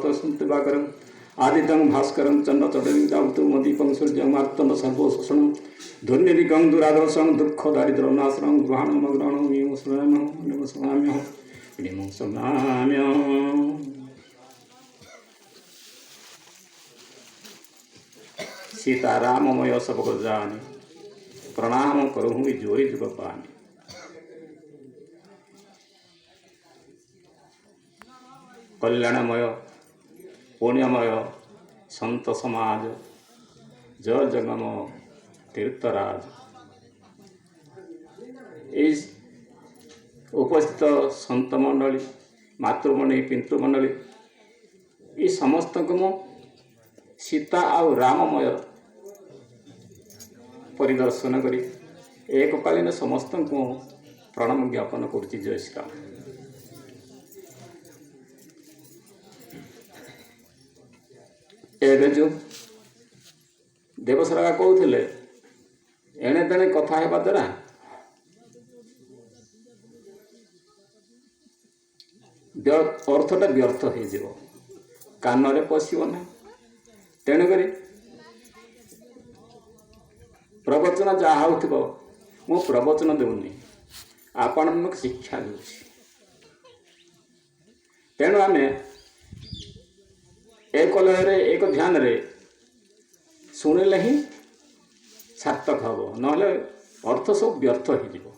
दिवाकरम आदित्यं भास्करं चन्द्रचटनिदावतुमदीपं सूर्यमार्तण्ड सर्वशोषणं ध्वनिरिकं दुरादर्शं दुःख दारिद्र्यं नाशनं ग्रहणमग्रहणं निमस्वाम्यहं सीताराममय सबको जाने प्रणाम करूँ जोरी जुग पानी। कल्याणमय पुण्यमय संत समाज जय जगम तीर्थराज। इस उपस्थित संत मंडली मातृमंडली पितृमंडली ये समस्त को मु सीता और राममय परिदर्शन करी एककालीन समस्त को प्रणाम ज्ञापन करुच्ची। जय श्री राम। एवं जो देवसरागा कहते एणे तेणे कथा हेबा द्वारा अर्थटा व्यर्थ हो कान पशिब ना। तेणुक प्रवचन जहाँ हो मु प्रवचन देउनी आपण शिक्षा दूँ। तेणु आम एक लय एक ध्यान रे शुणिले ही सार्थक हम ना अर्थ सब व्यर्थ हो।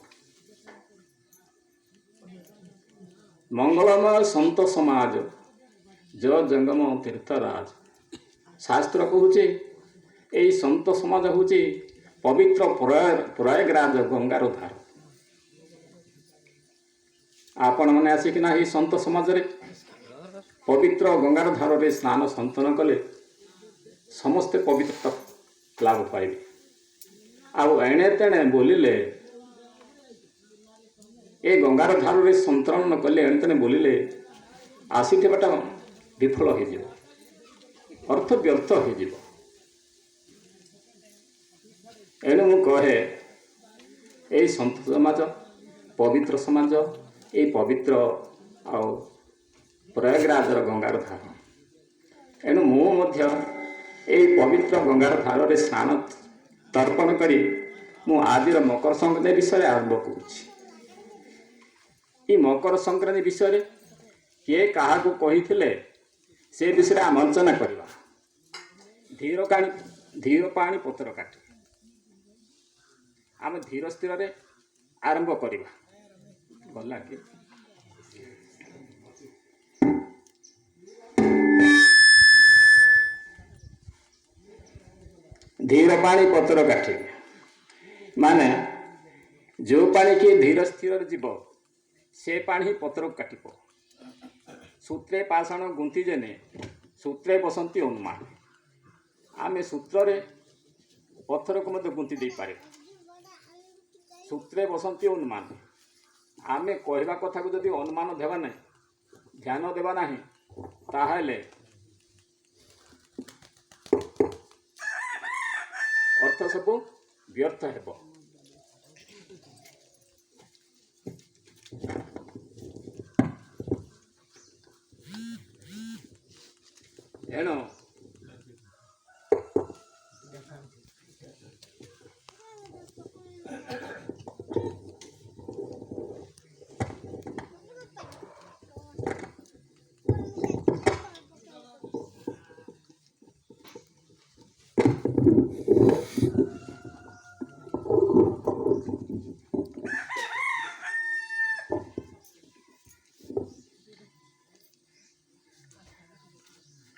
मंगलमय संत समाज जय जंगम तीर्थराज। शास्त्र कहूचे यही संत समाज हूँ पवित्र प्रयागराज गंगार धार। आपण मैंने आसिकिना ही संत समाज रे पवित्र गंगार धार रे स्नान संतन कले समस्ते पवित्रता लाभ पाइबे। आउ एणे तेणे बोलिले ए गंगार धार रे संतरण कले एणे तेणे बोलिले आसीथिबाटा विफल हो जिवो अर्थ व्यर्थ हो जिवो। एणु मु कहे ए संत समाज पवित्र समाज ए पवित्र आउ प्रयागराजर गंगार धार। एणु मु पवित्र गंगार धार रे स्नान तर्पण करी मु आदिर मकर संक्रांति विषय आरंभ करुछि। ई मकर संक्रांति विषय किए क्या कही से विषय आम आलोचना करवा। धीर पानी पत्र काटे आम धीर स्थिर रे आरंभ करवा। गला कि धीर पानी पत्र काटे माने जो पानी की धीर स्थिर जीव से पानी पत्र काटिब। सूत्रे पाषाण गुंथि जेने सूत्रे बसंती अनुमान। आमे सूत्र रे पत्थर को मध्य गुंथि दे पारे। सूत्रे बसंती अनुमान। आमे कहवा कथा को जदि अनुमान देवा ना ध्यान देवा ना ताहले अर्थ सब व्यर्थ हेब। एणु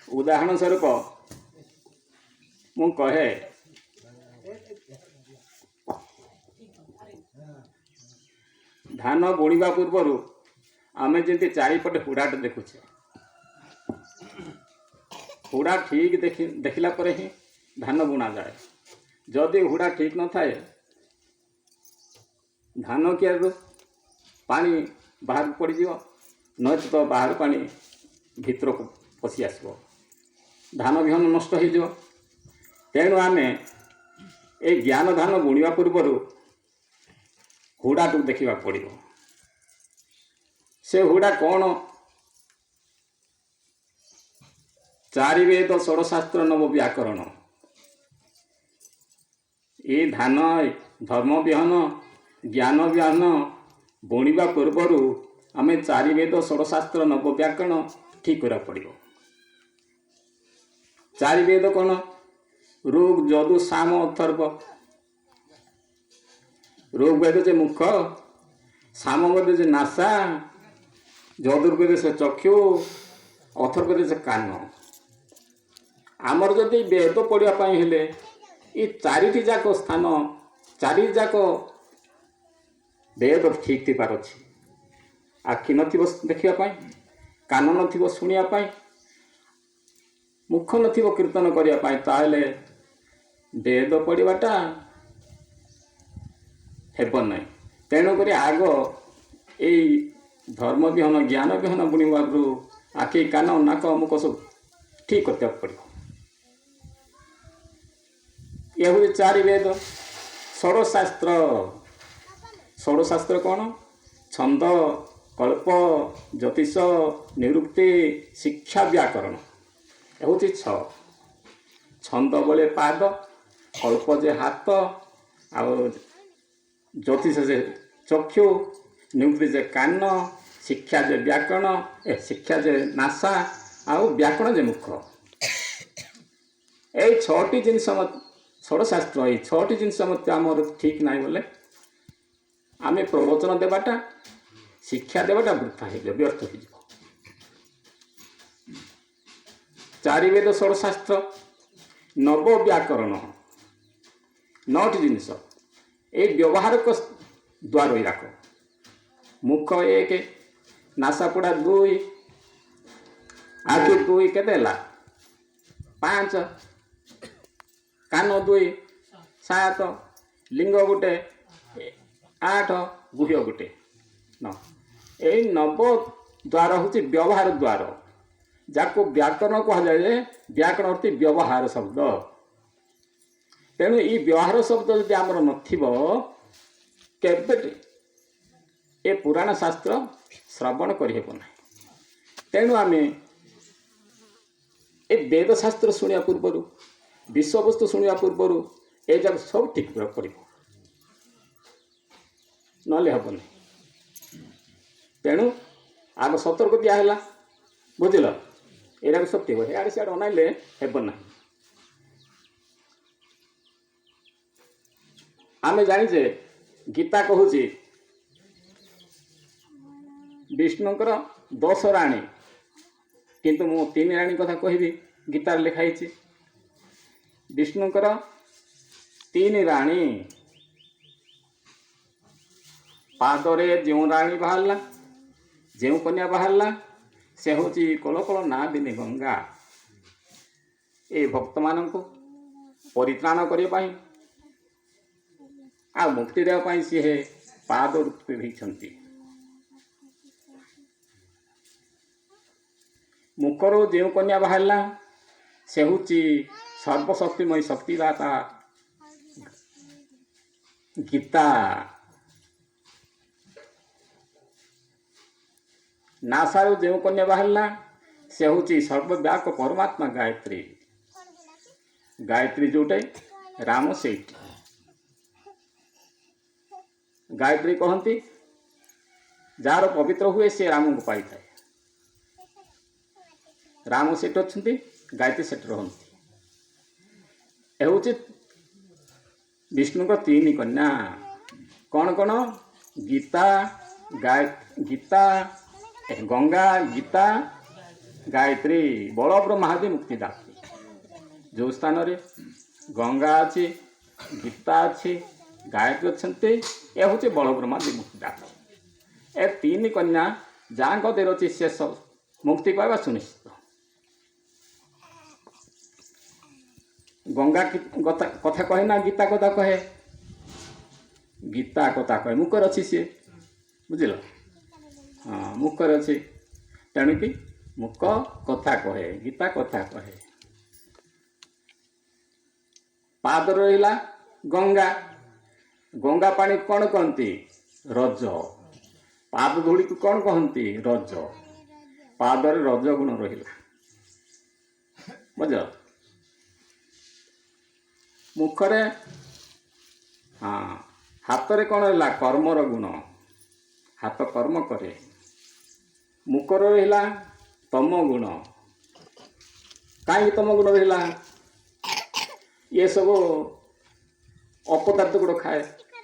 उदाहरण स्वरूप मु कहे धान बुणवा पूर्वर आम जमी चारिपटे हुड़ाटे देखुचे हुड़ा ठीक देखला पर ही धान बुणा जाए। जदि हुड़ा ठीक न थाए धान कियारू पानी बाहर पड़ जाव न तो बाहर पानी भीतर को पशि आसब धान विहन नष्ट हो। तेणु आम ए ज्ञान धान बुणवा पूर्वर हुड़ा को देखा पड़ो से हुड़ा कौन ଚାରି ବେଦ ଷୋଡ଼ଶାସ୍ତ୍ର ନବ ବ୍ୟାକରଣ। ଏ ଧାନ ଧର୍ମ ବିହନ ଜ୍ଞାନ ବିହନ ବୁଣିବା ପୂର୍ବରୁ ଆମେ ଚାରି ବେଦ ଷୋଡ଼ଶାସ୍ତ୍ର ନବ ବ୍ୟାକରଣ ଠିକ୍ କରିବାକୁ ପଡ଼ିବ। ଚାରି ବେଦ କ'ଣ? ଋଗ୍ ଯଜୁଃ ସାମ ଅଥର୍ବ। ଋଗ୍ ବେଦ ଯେ ମୁଖ, ସାମ ବେଦ ଯେ ନାସା, ଯଜୁର୍ବେଦ ସେ ଚକ୍ଷୁ, ଅଥର୍ବେଦ ସେ କାନ। ଆମର ଯଦି ବେଦ ପଢ଼ିବା ପାଇଁ ହେଲେ ଏ ଚାରିଟି ଯାକ ସ୍ଥାନ, ଚାରି ଯାକ ବେଦ ଠିକ୍ ଥିବାର ଅଛି। ଆଖି ନଥିବ ଦେଖିବା ପାଇଁ, କାନ ନଥିବ ଶୁଣିବା ପାଇଁ, ମୁଖ ନଥିବ କୀର୍ତ୍ତନ କରିବା ପାଇଁ, ତାହେଲେ ବେଦ ପଢ଼ିବାଟା ହେବ ନାହିଁ। ତେଣୁକରି ଆଗ ଏଇ ଧର୍ମ ବିହନ ଜ୍ଞାନ ବିହନ ବୁଣିବାରୁ ଆଖି କାନ ନାକ ମୁଖ ସବୁ ଠିକ୍ କରିବାକୁ ପଡ଼ିବ। ଏ ହେଉଛି ଚାରି ବେଦ। ଷୋଡ଼ଶାସ୍ତ୍ର। ଷୋଡ଼ଶାସ୍ତ୍ର କ'ଣ? ଛନ୍ଦ, କଳ୍ପ, ଜ୍ୟୋତିଷ, ନିରୁକ୍ତି, ଶିକ୍ଷା, ବ୍ୟାକରଣ। ଏ ହେଉଛି 6। ଛନ୍ଦ ବୋଲେ ପାଦ, କଳ୍ପ ଯେ ହାତ, ଆଉ ଜ୍ୟୋତିଷ ଯେ ଚକ୍ଷୁ, ନିରୁକ୍ତି ଯେ କାନ, ଶିକ୍ଷା ଯେ ବ୍ୟାକରଣ, ଶିକ୍ଷା ଯେ ନାସା, ଆଉ ବ୍ୟାକରଣ ଯେ ମୁଖ। ଏଇ 6ଟି ଜିନିଷ ଷୋଡ଼ଶାସ୍ତ୍ର, ଏଇ 6ଟି ଜିନିଷ ମଧ୍ୟ ଆମର ଠିକ୍ ନାହିଁ ବୋଲେ ଆମେ ପ୍ରବଚନ ଦେବାଟା, ଶିକ୍ଷା ଦେବାଟା ବୃଥା ହେଇଯିବ, ବ୍ୟର୍ଥ ହେଇଯିବ। ଚାରି ବେଦ ଷୋଡ଼ଶାସ୍ତ୍ର ନବ ବ୍ୟାକରଣ, 9ଟି ଜିନିଷ। ଏଇ ବ୍ୟବହାରକ ଦ୍ୱାର ଇରାକ। ମୁଖ 1, ନାସାପୁଡ଼ା 2, ଆଖି 2 କେତେ ହେଲା? 5, କାନ 2 7, ଲିଙ୍ଗ 1 8, ଗୁହ୍ୟ 1 9। ଏଇ ନବ ଦ୍ୱାର ହେଉଛି ବ୍ୟବହାର ଦ୍ୱାର, ଯାକୁ ବ୍ୟାକରଣ କୁହାଯାଏ। ଯେ ବ୍ୟାକରଣ ଅର୍ଥ ବ୍ୟବହାର ଶବ୍ଦ। ତେଣୁ ଏଇ ବ୍ୟବହାର ଶବ୍ଦ ଯଦି ଆମର ନଥିବ, କେବେ ଏ ପୁରାଣ ଶାସ୍ତ୍ର ଶ୍ରବଣ କରିହେବ ନାହିଁ। ତେଣୁ ଆମେ ଏ ବେଦ ଶାସ୍ତ୍ର ଶୁଣିବା ପୂର୍ବରୁ, ବିଷୟବସ୍ତୁ ଶୁଣିବା ପୂର୍ବରୁ ଏ ଯାକ ସବୁ ଠିକ୍ କରିବାକୁ ପଡ଼ିବ, ନହେଲେ ହେବନି। ତେଣୁ ଆଗ ସତର୍କ ଦିଆହେଲା, ବୁଝିଲ? ଏଇଟାକୁ ସବୁ ଠିକ୍। ଇଆଡ଼େ ସିଆଡ଼େ ଅନାଇଲେ ହେବ ନାହିଁ। ଆମେ ଜାଣିଛେ ଗୀତା କହୁଛି ବିଷ୍ଣୁଙ୍କର 10 ରାଣୀ, କିନ୍ତୁ ମୁଁ 3 ରାଣୀ କଥା କହିବି। ଗୀତାରେ ଲେଖା ହେଇଛି ବିଷ୍ଣୁଙ୍କର 3 ରାଣୀ। ପାଦରେ ଯେଉଁ ରାଣୀ ବାହାରିଲା, ଯେଉଁ କନ୍ୟା ବାହାରିଲା, ସେ ହେଉଛି କଳକଳ ନାଦିନୀ ଗଙ୍ଗା। ଏ ଭକ୍ତମାନଙ୍କୁ ପରିତ୍ରାଣ କରିବା ପାଇଁ ଆଉ ମୁକ୍ତି ଦେବା ପାଇଁ ସିଏ ପାଦ ରୂପେ ହେଇଛନ୍ତି। ମୁଖରୁ ଯେଉଁ କନ୍ୟା ବାହାରିଲା, ସେ ହେଉଛି ସର୍ବଶକ୍ତିମୟୀ ଶକ୍ତିଦାତା ଗୀତା। ନାସାରୁ ଯେଉଁ କନ୍ୟା ବାହାରିଲା, ସେ ହେଉଛି ସର୍ବବ୍ୟାପକ ପରମାତ୍ମା ଗାୟତ୍ରୀ। ଗାୟତ୍ରୀ ଯେଉଁଟା ରାମ ସେଇଠି। ଗାୟତ୍ରୀ କହନ୍ତି ଯାହାର ପବିତ୍ର ହୁଏ ସେ ରାମଙ୍କୁ ପାଇଥାଏ। ରାମ ସେଠି ଅଛନ୍ତି, ଗାୟତ୍ରୀ ସେଠି ରହନ୍ତି। ଏ ହେଉଛି ବିଷ୍ଣୁଙ୍କ 3 କନ୍ୟା। କ'ଣ କ'ଣ? ଗୀତା, ଗୀତା, ଗଙ୍ଗା, ଗୀତା, ଗାୟତ୍ରୀ। ବଳବ୍ରହ୍ମାଦି ମୁକ୍ତିଦାତ୍ରୀ। ଯେଉଁ ସ୍ଥାନରେ ଗଙ୍ଗା ଅଛି, ଗୀତା ଅଛି, ଗାୟତ୍ରୀ ଅଛନ୍ତି, ଏ ହେଉଛି ବଳବ୍ରହ୍ମାଦି ମୁକ୍ତିଦାତ୍ରୀ। ଏ 3 କନ୍ୟା ଯାହାଙ୍କ ଦେହରେ ଅଛି ସେ ସବୁ ମୁକ୍ତି ପାଇବା ସୁନିଶ୍ଚିତ। ଗଙ୍ଗା କଥା କହେ ନା ଗୀତା କଥା କହେ? ଗୀତା କଥା କହେ, ମୁଖରେ ଅଛି ସିଏ, ବୁଝିଲ? ହଁ, ମୁଖରେ ଅଛି। ତେଣୁକି ମୁଖ କଥା କହେ, ଗୀତା କଥା କହେ। ପାଦରେ ରହିଲା ଗଙ୍ଗା। ଗଙ୍ଗା ପାଣି କ'ଣ କହନ୍ତି? ରଜ। ପାଦ ଧୂଳିକୁ କ'ଣ କହନ୍ତି? ରଜ। ପାଦରେ ରଜ ଗୁଣ ରହିଲା। ବୁଝ ମୁଖରେ ହଁ ହାତରେ କ'ଣ ରହିଲା କର୍ମର ଗୁଣ ହାତ କର୍ମ କରେ ମୁଖରେ ରହିଲା ତମ ଗୁଣ କାହିଁକି ତମ ଗୁଣ ରହିଲା ଇଏ ସବୁ ଅପଦାର୍ଥ ଗୁଡ଼ ଖାଏ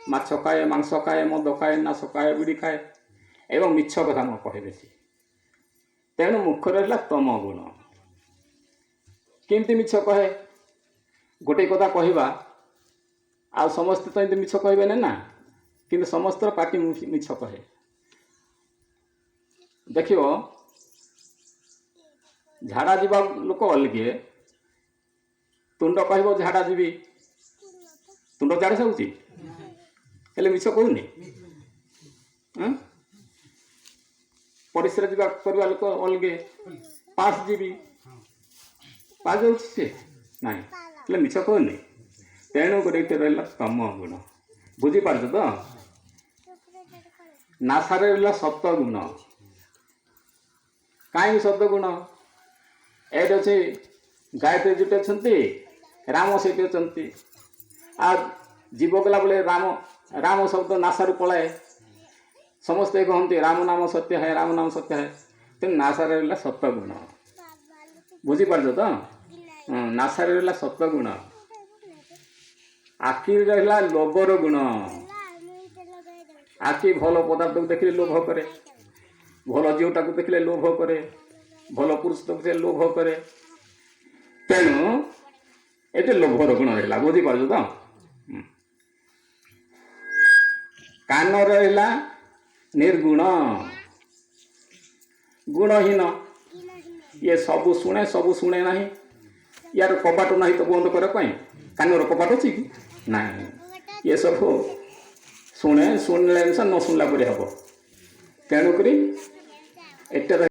ମାଛ ଖାଏ ମାଂସ ଖାଏ ମଦ ଖାଏ ନାଶ ଖାଏ ବିଡ଼ି ଖାଏ ଏବଂ ମିଛ କଥା ନ କହେ ବେଶୀ ତେଣୁ ମୁଖରେ ରହିଲା ତମ ଗୁଣ କେମିତି ମିଛ କହେ ଗୋଟେ କଥା କହିବା ଆଉ ସମସ୍ତେ ତ ଏମିତି ମିଛ କହିବେନି ନା କିନ୍ତୁ ସମସ୍ତର ପାଟି ମିଛ କହେ ଦେଖିବ ଝାଡ଼ା ଯିବା ଲୋକ ଅଲଗେ ତୁଣ୍ଡ କହିବ ଝାଡ଼ା ଯିବି ତୁଣ୍ଡ ଝାଡ଼ା ଯାଉଛି ହେଲେ ମିଛ କହୁନି ପରିସ୍ରା ଯିବା କରିବା ଲୋକ ଅଲଗେ ପାସ୍ ଯିବି ପାସ୍ ଯାଉଛି ସେ ନାଇଁ ହେଲେ ମିଛ କହୁନି ତେଣୁ କରି ଏଠି ରହିଲା ତମ ଗୁଣ ବୁଝିପାରୁଛ ତ ନାସାରେ ରହିଲା ସତ ଗୁଣ କାହିଁକି ସତ ଗୁଣ ଏଇଠି ଅଛି ଗାୟତ୍ରୀ ଯୋଉଠି ଅଛନ୍ତି ରାମ ସେଇଠି ଅଛନ୍ତି ଆଉ ଜୀବ ଗଲାବେଳେ ରାମ ଶବ୍ଦ ନାସାରୁ ପଳାଏ ସମସ୍ତେ କହନ୍ତି ରାମ ନାମ ସତ୍ୟ ହେ ରାମ ନାମ ସତ୍ୟ ହେ ତେଣୁ ନାସାରେ ରହିଲା ସତ ଗୁଣ ବୁଝିପାରୁଛ ତ ନାସାରେ ରହିଲା ସତ ଗୁଣ ଆଖିରେ ରହିଲା ଲୋଭର ଗୁଣ ଆଖି ଭଲ ପଦାର୍ଥକୁ ଦେଖିଲେ ଲୋଭ କରେ ଭଲ ଝିଅଟାକୁ ଦେଖିଲେ ଲୋଭ କରେ ଭଲ ପୁରୁଷକୁ ଦେଖିଲେ ଲୋଭ କରେ ତେଣୁ ଏଠି ଲୋଭର ଗୁଣ ରହିଲା ବୁଝିପାରୁଛ ତ କାନ ରହିଲା ନିର୍ଗୁଣ ଗୁଣହୀନ ଇଏ ସବୁ ଶୁଣେ ନାହିଁ ୟାର କବାଟ ନାହିଁ ତ ବନ୍ଦ କରିବା ପାଇଁ କାନର କବାଟ ଅଛି କି ନାହିଁ ଇଏ ସବୁ ଶୁଣିଲେ ନ ଶୁଣିଲା ପରି ହବ ତେଣୁକରି ଏଟା